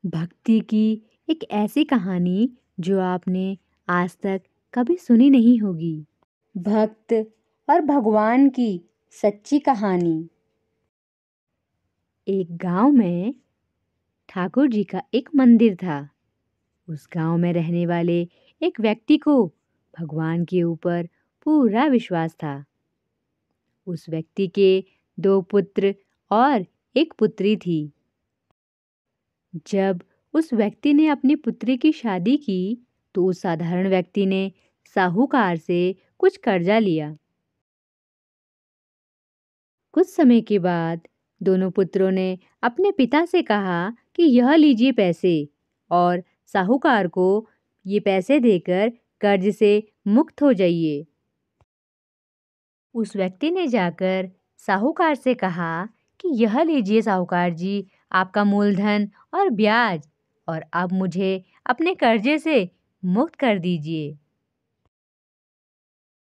भक्ति की एक ऐसी कहानी जो आपने आज तक कभी सुनी नहीं होगी। भक्त और भगवान की सच्ची कहानी। एक गांव में ठाकुर जी का एक मंदिर था। उस गांव में रहने वाले एक व्यक्ति को भगवान के ऊपर पूरा विश्वास था। उस व्यक्ति के 2 पुत्र और एक पुत्री थी। जब उस व्यक्ति ने अपनी पुत्री की शादी की तो उस साधारण व्यक्ति ने साहूकार से कुछ कर्जा लिया। कुछ समय के बाद दोनों पुत्रों ने अपने पिता से कहा कि यह लीजिए पैसे और साहूकार को ये पैसे देकर कर्ज से मुक्त हो जाइए। उस व्यक्ति ने जाकर साहूकार से कहा कि यह लीजिए साहूकार जी, आपका मूलधन और ब्याज, और अब मुझे अपने कर्जे से मुक्त कर दीजिए।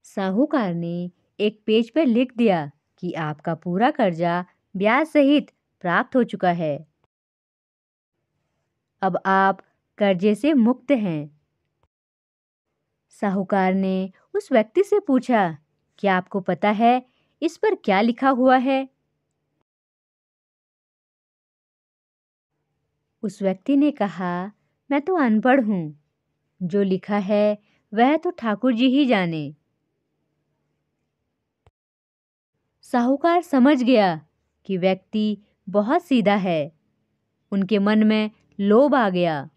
साहूकार ने एक पेज पर लिख दिया कि आपका पूरा कर्जा ब्याज सहित प्राप्त हो चुका है। अब आप कर्जे से मुक्त हैं। साहूकार ने उस व्यक्ति से पूछा, क्या आपको पता है इस पर क्या लिखा हुआ है? उस व्यक्ति ने कहा, मैं तो अनपढ़ हूँ। जो लिखा है वह तो ठाकुर जी ही जाने। साहूकार समझ गया कि व्यक्ति बहुत सीधा है। उनके मन में लोभ आ गया।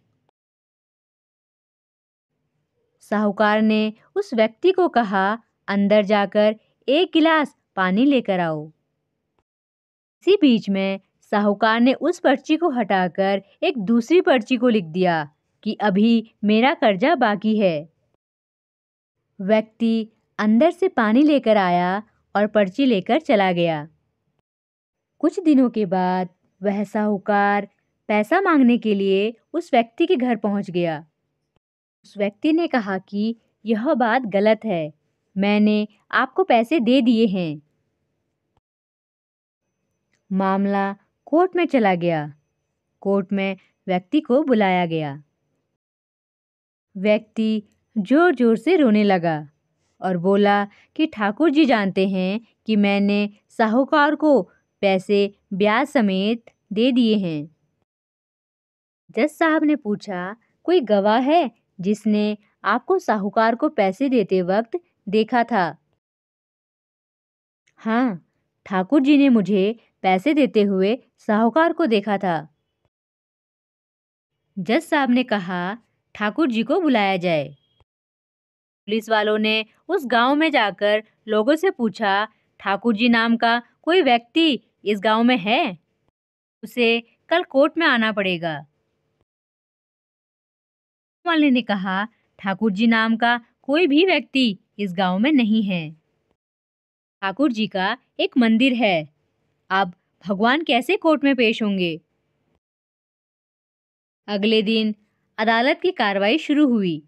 साहूकार ने उस व्यक्ति को कहा, अंदर जाकर 1 गिलास पानी लेकर आओ। इसी बीच में साहूकार ने उस पर्ची को हटाकर एक दूसरी पर्ची को लिख दिया कि अभी मेरा कर्जा बाकी है। व्यक्ति अंदर से पानी लेकर आया और पर्ची लेकर चला गया। कुछ दिनों के बाद वह साहूकार पैसा मांगने के लिए उस व्यक्ति के घर पहुंच गया। उस व्यक्ति ने कहा कि यह बात गलत है, मैंने आपको पैसे दे दिए हैं। मामला कोर्ट में चला गया। कोर्ट में व्यक्ति को बुलाया गया। व्यक्ति जोर जोर से रोने लगा और बोला कि ठाकुर जी जानते हैं कि मैंने साहूकार को पैसे ब्याज समेत दे दिए हैं। जज साहब ने पूछा, कोई गवाह है जिसने आपको साहूकार को पैसे देते वक्त देखा था? हाँ, ठाकुर जी ने मुझे पैसे देते हुए साहूकार को देखा था। जज साहब ने कहा, ठाकुर जी को बुलाया जाए। पुलिस वालों ने उस गांव में जाकर लोगों से पूछा, ठाकुर जी नाम का कोई व्यक्ति इस गांव में है? उसे कल कोर्ट में आना पड़ेगा। वाले ने कहा, ठाकुर जी नाम का कोई भी व्यक्ति इस गांव में नहीं है। ठाकुर जी का एक मंदिर है। अब भगवान कैसे कोर्ट में पेश होंगे? अगले दिन अदालत की कार्रवाई शुरू हुई।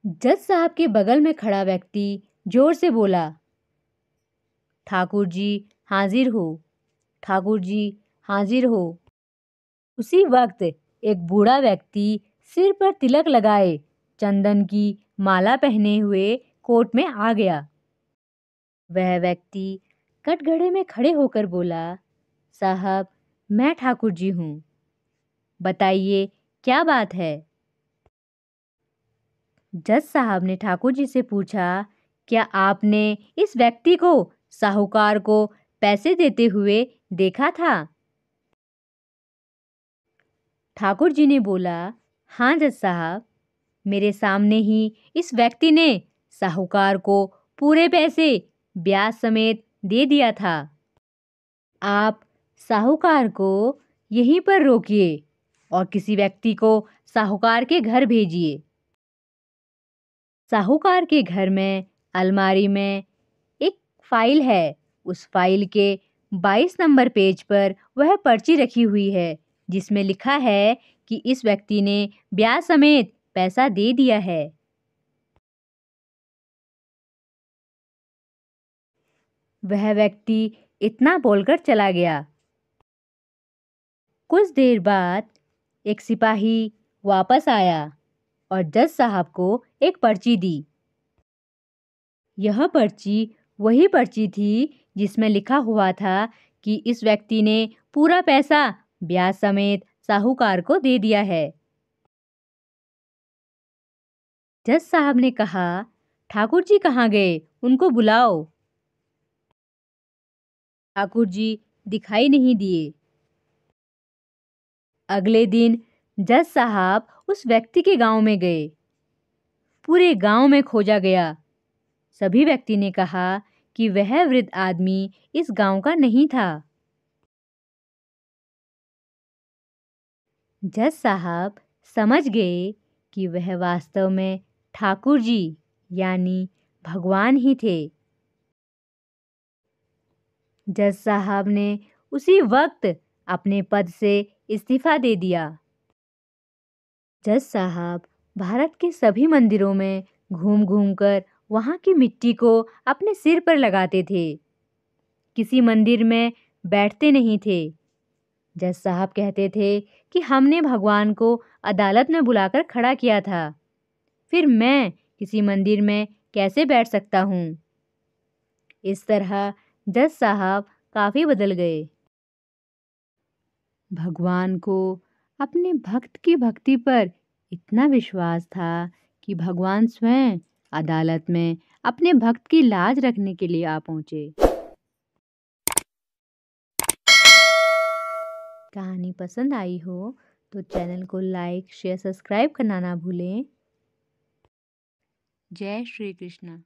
जज साहब के बगल में खड़ा व्यक्ति जोर से बोला, ठाकुर जी हाजिर हो, ठाकुर जी हाजिर हो। उसी वक्त एक बूढ़ा व्यक्ति सिर पर तिलक लगाए, चंदन की माला पहने हुए कोर्ट में आ गया। वह व्यक्ति कटघरे में खड़े होकर बोला, साहब मैं ठाकुर जी हूँ, बताइए क्या बात है? जज साहब ने ठाकुर जी से पूछा, क्या आपने इस व्यक्ति को साहूकार को पैसे देते हुए देखा था? ठाकुर जी ने बोला, हाँ जज साहब, मेरे सामने ही इस व्यक्ति ने साहूकार को पूरे पैसे ब्याज समेत दे दिया था। आप साहूकार को यहीं पर रोकिए और किसी व्यक्ति को साहूकार के घर भेजिए। साहूकार के घर में अलमारी में एक फाइल है। उस फाइल के 22 नंबर पेज पर वह पर्ची रखी हुई है जिसमें लिखा है कि इस व्यक्ति ने ब्याज समेत पैसा दे दिया है। वह व्यक्ति इतना बोलकर चला गया। कुछ देर बाद एक सिपाही वापस आया और जज साहब को एक पर्ची दी। यह पर्ची वही पर्ची थी जिसमें लिखा हुआ था कि इस व्यक्ति ने पूरा पैसा ब्याज समेत साहूकार को दे दिया है। जज साहब ने कहा, ठाकुर जी कहाँ गए? उनको बुलाओ। ठाकुर जी दिखाई नहीं दिए। अगले दिन जज साहब उस व्यक्ति के गांव में गए। पूरे गांव में खोजा गया। सभी व्यक्ति ने कहा कि वह वृद्ध आदमी इस गांव का नहीं था। जज साहब समझ गए कि वह वास्तव में ठाकुर जी यानी भगवान ही थे। जज साहब ने उसी वक्त अपने पद से इस्तीफा दे दिया। जज साहब भारत के सभी मंदिरों में घूम घूम कर वहाँ की मिट्टी को अपने सिर पर लगाते थे। किसी मंदिर में बैठते नहीं थे। जज साहब कहते थे कि हमने भगवान को अदालत में बुलाकर खड़ा किया था, फिर मैं किसी मंदिर में कैसे बैठ सकता हूँ। इस तरह जज साहब काफी बदल गए। भगवान को अपने भक्त की भक्ति पर इतना विश्वास था कि भगवान स्वयं अदालत में अपने भक्त की लाज रखने के लिए आ पहुंचे। कहानी पसंद आई हो तो चैनल को लाइक, शेयर, सब्सक्राइब करना ना भूलें। जय श्री कृष्ण।